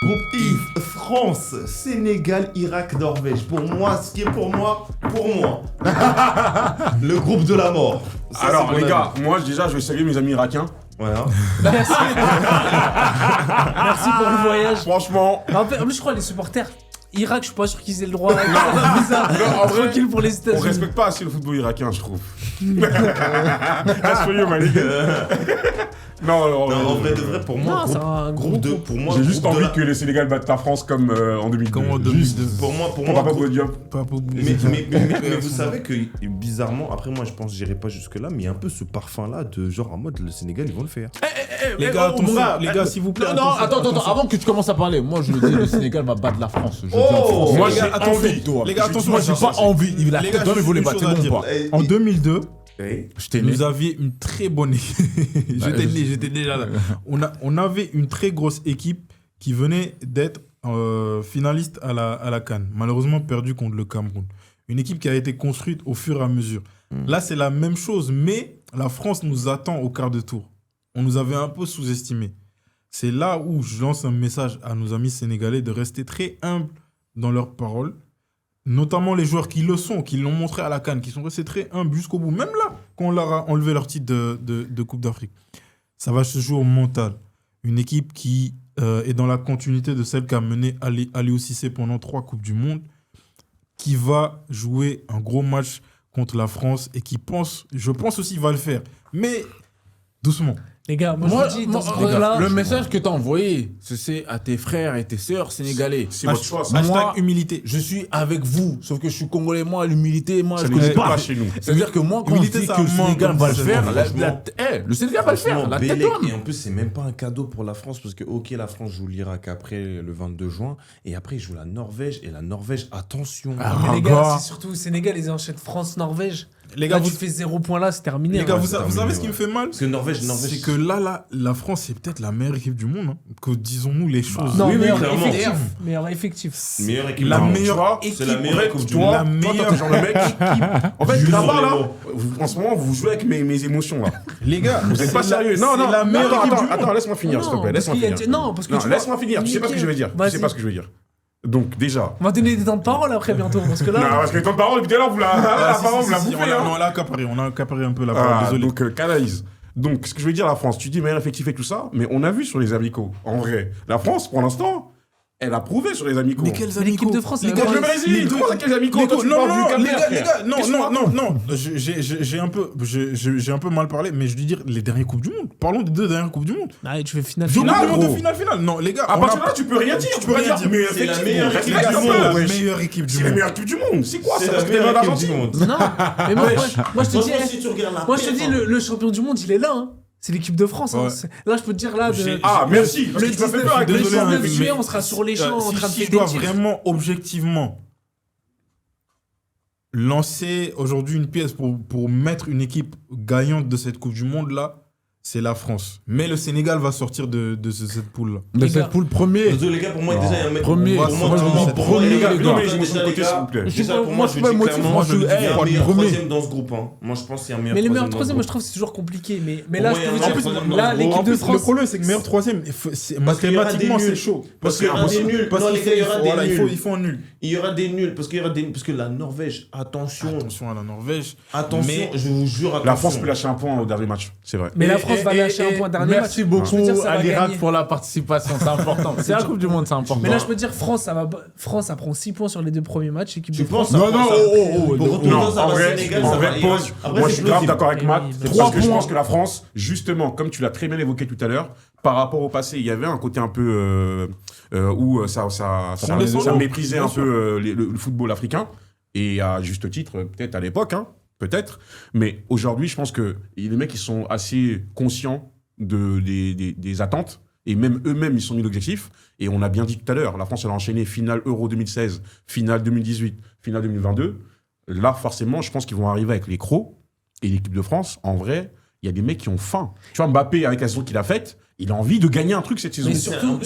Groupe I, France, Sénégal, Irak, Norvège. Pour moi, ce qui est pour moi. Le groupe de la mort. Ça, alors les gars, moi déjà je vais saluer mes amis irakiens. Voilà. Merci. Merci pour le voyage. Franchement. En plus, je crois les supporters Irak, je suis pas sûr qu'ils aient le droit. En vrai, tranquille pour les États-Unis. On respecte pas assez le football irakien, je trouve. Respectez ma ligue. Non, en vrai de vrai, pour moi, groupe 2, pour moi. J'ai juste envie que le Sénégal batte la France comme en 2002. Comme en 2002. Pour moi, Papa Diop. Mais vous savez que bizarrement, après moi je pense que j'irai pas jusque là, mais il y a un peu ce parfum là de genre en mode le Sénégal ils vont le faire. Les gars, attention, les gars, s'il vous plaît. Non, attends, avant que tu commences à parler, moi je le dis, le Sénégal va battre la France. Moi j'ai envie. Les gars, attention, moi j'ai pas envie. Il a les gars, il faut les une battre, chose à c'est dire. bon pas. En 2002, J'étais né. nous avions une très bonne équipe. J'étais déjà là. On avait une très grosse équipe qui venait d'être finaliste à la CAN. Malheureusement perdue contre le Cameroun. Une équipe qui a été construite au fur et à mesure. Là, c'est la même chose, mais la France nous attend au quart de tour. On nous avait un peu sous-estimés. C'est là où je lance un message à nos amis sénégalais de rester très humbles dans leurs paroles. Notamment les joueurs qui le sont, qui l'ont montré à la CAN, qui sont restés très humbles jusqu'au bout. Même là, quand on leur a enlevé leur titre de Coupe d'Afrique. Ça va se jouer au mental. Une équipe qui est dans la continuité de celle qu'a menée Aliou Cissé pendant 3 Coupes du Monde, qui va jouer un gros match contre la France et qui pense, je pense aussi, va le faire. Mais doucement. Les gars, moi je vous dis, dans ce groupe-là... Le message que t'as envoyé, c'est à tes frères et tes sœurs sénégalais. C'est votre choix. Moi, humilité. je suis avec vous, sauf que je suis congolais, moi, l'humilité, moi, Ça je n'existe connais pas pas. chez nous. C'est-à-dire que moi, quand Humilité, je dis c'est que un le Sénégal manque, va le ça, faire, franchement. le Sénégal va le faire, la tête Bélec, d'homme. et en plus, c'est même pas un cadeau pour la France parce que, ok, la France joue l'Irak après le 22 juin et après, ils jouent la Norvège. Et la Norvège, attention. Mais les gars, c'est surtout au Sénégal, ils enchaînent France-Norvège. Les gars, là, tu fais 0 point là, c'est terminé. Les gars, hein. vous savez ce qui me fait mal? Parce que Norvège. C'est que là, la France, c'est peut-être la meilleure équipe du monde. Hein. Que disons-nous les choses. Non, Oui, meilleur clairement. effectif. Meilleur effectif. Meilleure équipe. La du monde. meilleure C'est équipe. la meilleure équipe du monde. Toi, La meilleure t'es genre le mec. En fait, Juste là-bas, sur les là, mots. en ce moment, vous jouez avec mes émotions, là. Les gars, Vous êtes pas sérieux. Non, Non, la meilleure équipe du monde. Attends, laisse-moi finir, s'il te plaît. Laisse-moi finir. Non, parce que tu vois, laisse-moi finir. Tu sais pas ce que je vais dire. Tu sais pas ce que je vais dire. Donc, déjà. On va donner des temps de parole après bientôt, parce que Non, là... parce que les temps de parole, depuis tout à l'heure, vous la parole, vous la bouffez. on l'a accaparé un peu la parole, désolé. Donc, canalise. Donc, ce que je veux dire, la France, tu dis meilleur effectif et tout ça, mais on a vu sur les amicaux, en vrai, la France, pour l'instant, elle a prouvé sur les amicaux. Mais quels Mais amicaux? l'équipe de France, les elle gars, a Le Brésil, tu crois quels amicaux? Toi, tu non, parles du Cap-Vert, les frère. gars, non, j'ai un peu mal parlé, mais je veux dire les dernières coupes du monde. Parlons des 2 dernières coupes du monde. Allez, tu fais finale. Finale, gros. finale. Non, les gars, À partir de là, tu peux rien dire. Tu peux pas dire, mais C'est la effectivement, meilleure reste équipe là, du c'est monde. la la meilleure équipe du C'est la monde. meilleure équipe du monde. C'est quoi C'est ça? la Parce que t'es meilleure dans équipe du l'Argentine. monde. Non, mais moi je te dis... Si tu regardes la Moi je te dis, perf, le champion du monde, il est là. Hein. C'est l'équipe de France. Hein. Ouais. Là, je peux te dire, là... Ah, merci. Parce Le que tu m'as fait peur avec 19 les désolé, gens. hein, 19 juillet, mais- on sera sur les champs en train de si faire je des dois tirs. vraiment objectivement lancer aujourd'hui une pièce pour mettre une équipe gagnante de cette Coupe du Monde là, c'est la France. Mais le Sénégal va sortir de cette poule là. De Les gars. cette poule premier. Désolé les gars, pour moi déjà il y a un mec. Premier, pour moi, moi, je pour me dis moi, premier, les gars, les non, gars. mais J'ai déjà, mon côté, les gars, s'il vous plaît. déjà, pour Moi, moi je je suis dis pas motivé, clairement, moi, je il y a suis- un pas le meilleur premier. troisième dans ce groupe. Moi je pense qu'il y a un meilleur Mais le meilleur troisième troisième, dans je ce trouve que c'est toujours compliqué. Mais Pour là, moi, je il y a peux vous un dire, troisième dans là, ce l'équipe groupe. de Le France... problème c'est que meilleur troisième, Parce qu'il y aura des mathématiquement nuls. c'est chaud. Parce qu'il y aura des nuls. Parce Non, qu'il les gars, il y aura des voilà, nuls. il faut un nul. Il y aura des nuls parce que la Norvège, attention, Attention à la Norvège. attention, Mais- je vous jure, attention. La France peut lâcher un point au dernier match. C'est vrai. Mais la France va lâcher un point dernier match. Merci beaucoup Je veux dire, ça à va l'Irak gagner. pour la participation, c'est important. C'est la Coupe du Monde, c'est important. Mais là, je peux te dire, France, ça prend 6 points sur les 2 premiers matchs. Équipe Tu de penses France. Non, non, Pour retourner Non, ça en va vrai, Sénégal, en ça vrai, va pause. Irak. Après, Moi, c'est je suis grave plausible. d'accord avec Matt. Mais Parce 3 que je points. pense que la France, justement, comme tu l'as très bien évoqué tout à l'heure, par rapport au passé, il y avait un côté un peu où ça méprisait un peu le football africain. Et à juste titre, peut-être à l'époque, hein, peut-être. Mais aujourd'hui, je pense que les mecs, ils sont assez conscients des attentes. Et même eux-mêmes, ils sont mis l'objectif. Et on a bien dit tout à l'heure, la France, elle a enchaîné finale Euro 2016, finale 2018, finale 2022. Là, forcément, je pense qu'ils vont arriver avec les crocs. Et l'équipe de France, en vrai, il y a des mecs qui ont faim. Tu vois, Mbappé, avec la saison qu'il a faite, il a envie de gagner un truc cette saison. Mais Surtout,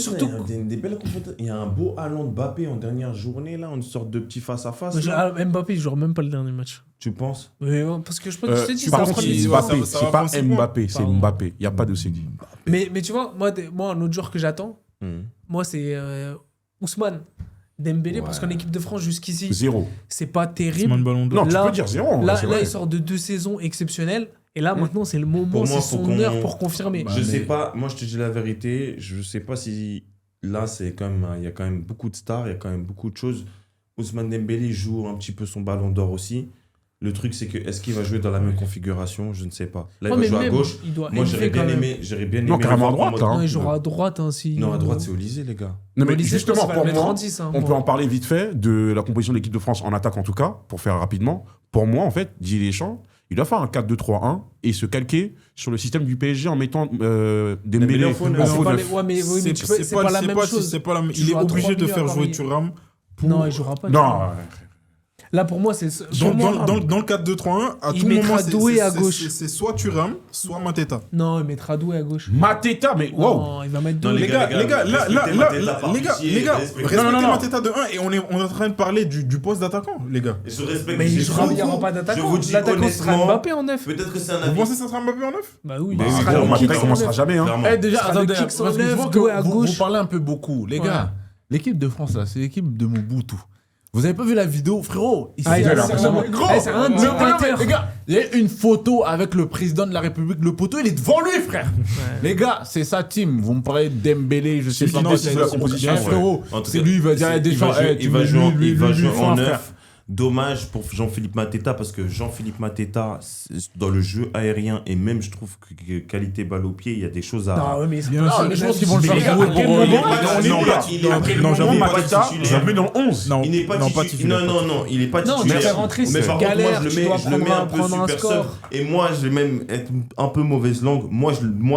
il y a des belles confrontations. Il y a un beau Haaland Mbappé en dernière journée, là, une sorte de petit face-à-face. Mbappé, il jouera même pas le dernier match. Tu penses? Parce que je peux te dire, Par ça contre, prend c'est des- Mbappé, ça c'est va pas offensivement. Mbappé, c'est Pardon. Mbappé. Il n'y a pas de CD. Mais tu vois, moi, un autre joueur que j'attends, moi, c'est Ousmane Dembélé, parce qu'en équipe de France, jusqu'ici, 0. c'est pas terrible. Ousmane Ballon d'Or. Non, Là- tu peux dire 0. Là, c'est là, vrai. il sort de 2 saisons exceptionnelles. Et là, maintenant, c'est le moment, Pour moi, c'est faut son qu'on- heure pour confirmer. Je sais pas, moi je te dis la vérité, je sais pas si là c'est quand même, il y a quand même beaucoup de stars, il y a quand même beaucoup de choses. Ousmane Dembélé joue un petit peu son ballon d'or aussi. Le truc c'est que est-ce qu'il va jouer dans la même configuration, je ne sais pas. Là Ouais, il mais va jouer à même, gauche. il doit Moi élever j'aurais bien quand même. aimé, Non, carrément à le voir droite, en mode- Non, il jouera à droite. Hein, si Non, à droite c'est Olysée les gars. Non, mais Olysée, je pense justement, qu'il va pour le mettre moi, en 10, hein, on moi. peut en parler vite fait de la composition de l'équipe de France en attaque en tout cas, pour faire rapidement. Pour moi, en fait, Didier Deschamps, il doit faire un 4-2-3-1 et se calquer sur le système du PSG en mettant Dembélé en faux neuf. en C'est faux pas neuf. les- ouais, mais oui, mais tu peux- c'est pas la même chose. C'est pas la même- Tu Il est joues à obligé 3 de milieux faire à jouer Paris. Thuram. pour- Non, il jouera pas. Non, Là, pour moi, c'est. Dans, pour moi, dans le 4-2-3-1, à il tout mettra moment, c'est- Doué c'est- à c'est- gauche. c'est soit Thuram, soit Mateta. Non, il mettra Doué à gauche. Mateta, mais wow. Non, il va mettre Non, Doué. Les gars, là, respectez Mateta par les gars, pitié, les gars, respectez- respectez non. Mateta de 1 et on est en train de parler du poste d'attaquant, les gars. Je respecte. Mais il j'ai n'y aura beaucoup- pas Je d'attaquant. vous dis L'attaquant sera honnêtement, Mbappé en neuf. peut-être que c'est un Vous avis. pensez que ça sera Mbappé en 9 Bah oui, Bah il oui, sera clairement, le Mateta, kick il en commencera neuf. jamais. Hein. Clairement. Eh, déjà, sera le attendez, kick parce sans que je lèvres, vois Doué à que vous gauche. parlez un peu beaucoup. Les Ouais. gars, l'équipe de France, là, c'est l'équipe de Mobutu. Vous avez pas vu la vidéo, frérot? Ah, il a a- l'air c'est vraiment un- gros. eh, c'est un Mais dictateur. les gars, il y a une photo avec le président de la République. Le poteau, il est devant lui, frère. Les gars, c'est sa team. Vous me parlez de Dembélé, je sais C'est pas qui quoi. décide de la composition, ouais. Frérot, En tout c'est cas, lui, il va dire à des gens. il va jouer en frère. neuf. Dommage pour Jean-Philippe Mateta parce que Jean-Philippe Mateta, dans le jeu aérien et même je trouve que qualité balle au pied, il y a des choses à. Non, ouais, mais Bien sûr. mais je pense qu'ils vont le Mais faire les gars, jouer à quel pour moment- les- Non, Non, il est à quel non, moment j'avoue, pas Mateta, titulaire. j'avais dans 11. Non, Il n'est pas non, pas titulaire. titulaire. Non, il est pas Non, titulaire. mais faire rentrer, Mais c'est par contre, galère, moi, je tu le mets, dois je le mets un peu prendre un super score. sub. Et moi, je vais même être un peu mauvaise langue. Moi,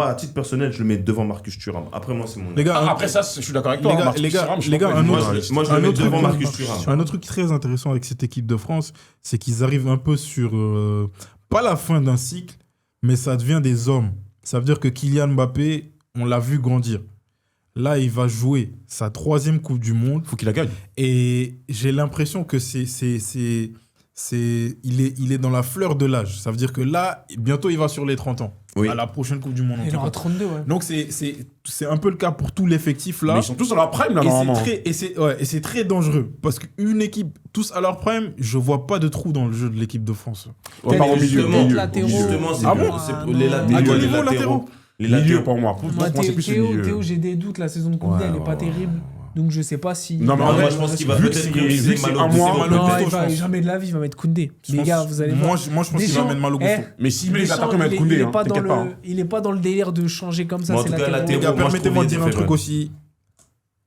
à titre personnel, je le mets devant Marcus Thuram. Après, moi, c'est mon. Les gars, Après ça, je suis d'accord avec toi. les gars, Marcus les gars, Thuram, je sais les pas gars, pourquoi un il est autre- dans la liste. Moi, je le un mets autre devant truc- Marcus Thuram. Un autre truc très intéressant avec cette équipe de France, c'est qu'ils arrivent un peu sur, pas la fin d'un cycle, mais ça devient des hommes. Ça veut dire que Kylian Mbappé, on l'a vu grandir. Là, il va jouer sa 3e Coupe du Monde. Faut qu'il la gagne. Et j'ai l'impression que il est dans la fleur de l'âge. Ça veut dire que là, bientôt, il va sur les 30 ans. Oui. À la prochaine Coupe du Monde. en Il tout aura cas. 32, ouais. Donc, c'est un peu le cas pour tout l'effectif là. Mais ils sont tous dans la prime, là, Et c'est normalement. très, et c'est très dangereux. Parce qu'une équipe, tous à leur prime, je vois pas de trou dans le jeu de l'équipe de France. On part au milieu. Justement, milieu, latéraux. au milieu. Justement, c'est Ah que- bon c'est Ah pour les non. latéraux. À quel les niveau, latéraux. latéraux Les Milieu latéraux. pour moi. Pour Moi, moi, c'est plus le milieu. Théo, j'ai des doutes. La saison de Coupe Ouais, elle est ouais, pas ouais, terrible. Donc, je sais pas si. Non, mais en Non, vrai, moi, je pense qu'il va vu que peut-être c'est- prioriser vu que c'est Malo un Gusto. mois, Malo Non, Gusto, il je va pense. jamais de la vie, il va mettre Koundé. Je Les pense- gars, vous allez voir. Moi, je pense qu'il va Deschamps, mettre Malo Gusto. Mais s'il met les Deschamps, attaquants, il va être Koundé. il est hein, pas dans T'inquiète pas. le, il est pas dans le délire de changer comme ça. Mais en C'est tout cas, latéraux. latéraux, Les gars, moi, je permettez-moi de trouve dire un qu'il est truc aussi.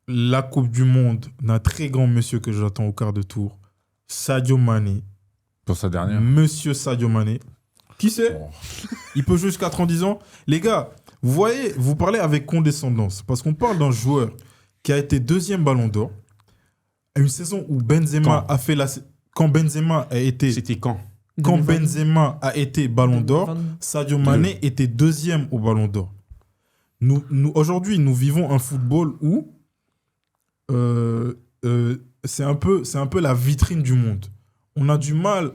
La Coupe du Monde d'un très grand monsieur que j'attends au quart de tour, Sadio Mané. Pour sa dernière. Monsieur Sadio Mané. Qui c'est Il peut jouer jusqu'à 30 ans. Les gars, vous voyez, vous parlez avec condescendance. Parce qu'on parle d'un joueur qui a été 2e Ballon d'Or. À une saison où Benzema a fait la... Quand Benzema a été... C'était quand? Quand 2020. Benzema a été Ballon d'Or, 2022. Sadio Mané était 2e au Ballon d'Or. Aujourd'hui, nous vivons un football où c'est un peu la vitrine du monde. On a du mal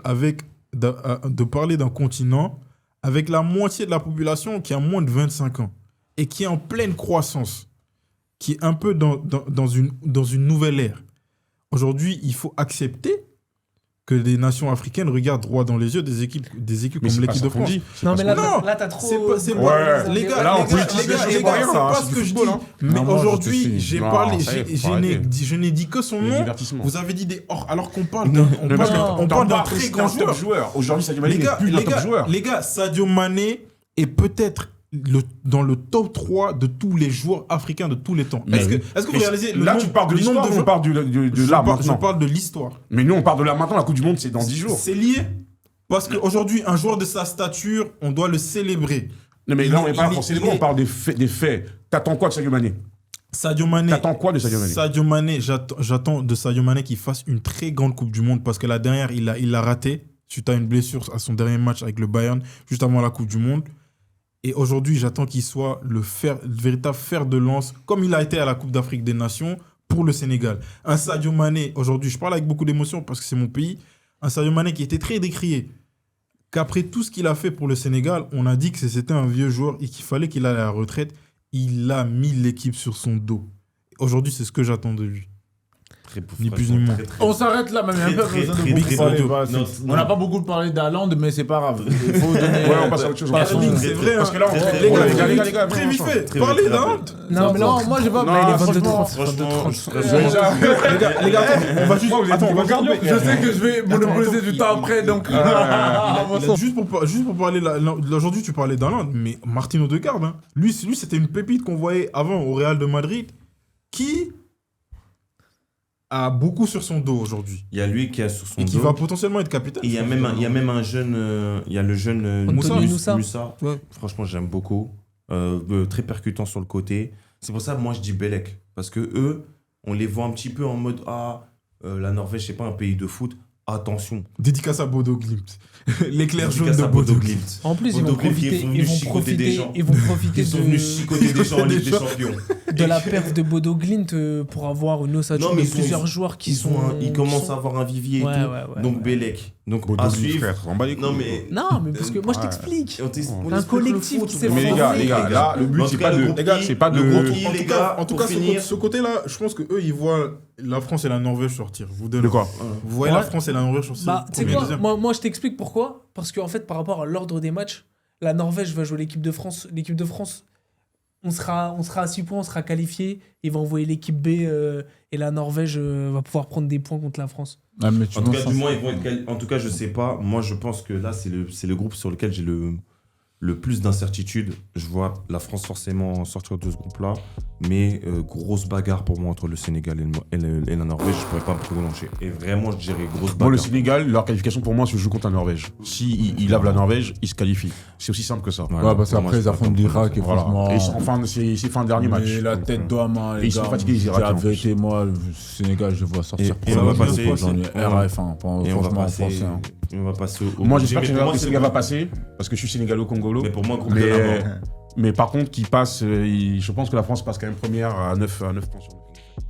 de parler d'un continent avec la moitié de la population qui a moins de 25 ans et qui est en pleine croissance, qui est un peu dans une nouvelle ère. Aujourd'hui, il faut accepter que les nations africaines regardent droit dans les yeux des équipes Mais comme c'est pas l'équipe ça de qu'on France. dit. Non, mais là, Non, t'as trop. c'est pas, Ouais. les gars, Là, on les gars, politique les gars, des les choses gars, pour rien, c'est hein, pas c'est ce du que je dis. football, hein. Mais Non, moi, je te aujourd'hui, suis. j'ai Non, parlé, ça y est, je faut arrêter. n'ai dit que son Le nom. divertissement. Vous avez dit des hors, alors qu'on parle Non, d'un, mais parce que on on t'en parle d'un parles, très c'est grand un top joueur. joueur. Aujourd'hui, Sadio Mané Les n'est gars, plus un top joueur. les gars, Sadio Mané est peut-être dans le top 3 de tous les joueurs africains de tous les temps. Mais- Est-ce que vous Mais réalisez le là, nombre- tu parles de le nombre l'histoire ou on joueurs parle de Je là parle- Je maintenant? parle de l'histoire. Mais nous, on parle de là maintenant. La Coupe du Monde, c'est dans 10 jours. C'est lié. Parce qu'aujourd'hui, un joueur de sa stature, on doit le célébrer. Non, mais là, on il n'est pas est- pour célébrer, il est- on parle des faits. T'attends quoi de Sadio Mané? Sadio Mané. T'attends quoi de Sadio Mané? Sadio Mané, j'attends de Sadio Mané qu'il fasse une très grande Coupe du Monde parce que la dernière, il l'a raté suite à une blessure à son dernier match avec le Bayern, juste avant la Coupe du Monde. Et aujourd'hui, j'attends qu'il soit le véritable fer de lance, comme il a été à la Coupe d'Afrique des Nations pour le Sénégal. Un Sadio Mané, aujourd'hui, je parle avec beaucoup d'émotion parce que c'est mon pays, un Sadio Mané qui était très décrié, qu'après tout ce qu'il a fait pour le Sénégal, on a dit que c'était un vieux joueur et qu'il fallait qu'il aille à la retraite. Il a mis l'équipe sur son dos. aujourd'hui, c'est ce que j'attends de lui. Très beau, Ni plus franchement, ni moins. très, très On s'arrête là, même. Il y a un peu très, besoin de très, beaucoup très parler. beau. Bah, Non, on n'a pas beaucoup parlé d'Haaland, mais c'est pas grave. Il faut donner. Ouais, on passe à autre chose. Passons. C'est vrai, Parce que là, on Très, fait. très, Ouais, très, les gars, Très vite fait. très, Parlez très, d'un. Non, mais Non, moi j'ai pas. Non, mais franchement, Les gars, on va juste. Attends, on va juste. Je sais que je vais monopoliser du temps après, donc. Juste pour parler, aujourd'hui tu parlais d'Haaland, mais Martin Odegaard, hein, lui c'était une pépite qu'on voyait avant au Real de Madrid, qui a beaucoup sur son dos aujourd'hui, Il y a lui qui a sur son et qui dos. va potentiellement être capitaine. Et il y a même un jeune, il y a le jeune Moussa. Moussa. Ouais. Franchement, j'aime beaucoup. Très percutant sur le côté. C'est pour ça que moi je dis Belek. Parce que eux, on les voit un petit peu en mode la Norvège, c'est pas un pays de foot. Attention. Dédicace à Bodo Glimt. L'éclair jaune Dédicace de à Bodo Bodo Glimt. Glimt. En plus, ils Bodo vont Glimt qui profiter, sont venus chicoter des gens. ils vont profiter Ils sont venus chicoter des gens en Ligue des Champions. de la perte de Bodo Glint pour avoir une ossature Non, mais de ils plusieurs joueurs qui Ils commencent à avoir un vivier et Ouais, tout. ouais, Donc ouais. Belek. Donc Bodo à Glimt, suivre. frère, on bat les couilles. Non mais. Non, mais parce que moi je Ouais. t'explique. On Un explique collectif le foot, qui s'est on Mais les formé. gars, là, le but, En c'est tout cas, pas le de. groupe Les gars, I, c'est pas le de. groupe I, les gars, En tout pour cas, finir. ce côté-là, je pense que eux ils voient la France et la Norvège sortir. Vous donne. De quoi? Vous voyez Ouais. la France et la Norvège sortir. Bah, tu sais premier, quoi, deuxième. moi je t'explique pourquoi. Parce qu'en fait, par rapport à l'ordre des matchs, la Norvège va jouer l'équipe de France. L'équipe de France, on sera à 6 points, on sera qualifié. Ils vont envoyer l'équipe B et la Norvège va pouvoir prendre des points contre la France. Ah, mais tu En tout vois, cas, ça, du moins, ils vont être en tout cas, je sais pas. Moi, je pense que là, c'est le groupe sur lequel j'ai le plus d'incertitude. Je vois la France forcément sortir de ce groupe-là. Mais grosse bagarre pour moi entre le Sénégal et la Norvège. Je pourrais pas me prononcer. Et vraiment, je dirais grosse bagarre. Moi, le Sénégal, leur qualification pour moi se joue contre la Norvège. Si ils lavent la Norvège, ils se qualifient. C'est aussi simple que ça. Ouais, parce pour moi, qu'après, c'est ils pas affrontent comme l'Irak et Voilà. franchement. Et c'est fin de dernier match. Mais la Donc, tête d'homme, et les ils sont gars, fatigués, les c'est Irakiens, la en vérité, moi, le Sénégal, je vois sortir. Et on va premier passer- groupe, j'en ai on- RAF, Et on va franchement, passer, français. hein. on va passer au Moi, groupe G, j'espère que mais pour moi, le c'est Sénégal va passer, parce que je suis sénégalo-congolo. Mais pour moi, groupe de la mort. Mais par contre, qui passe, je pense que la France passe quand même première à 9 points sur le.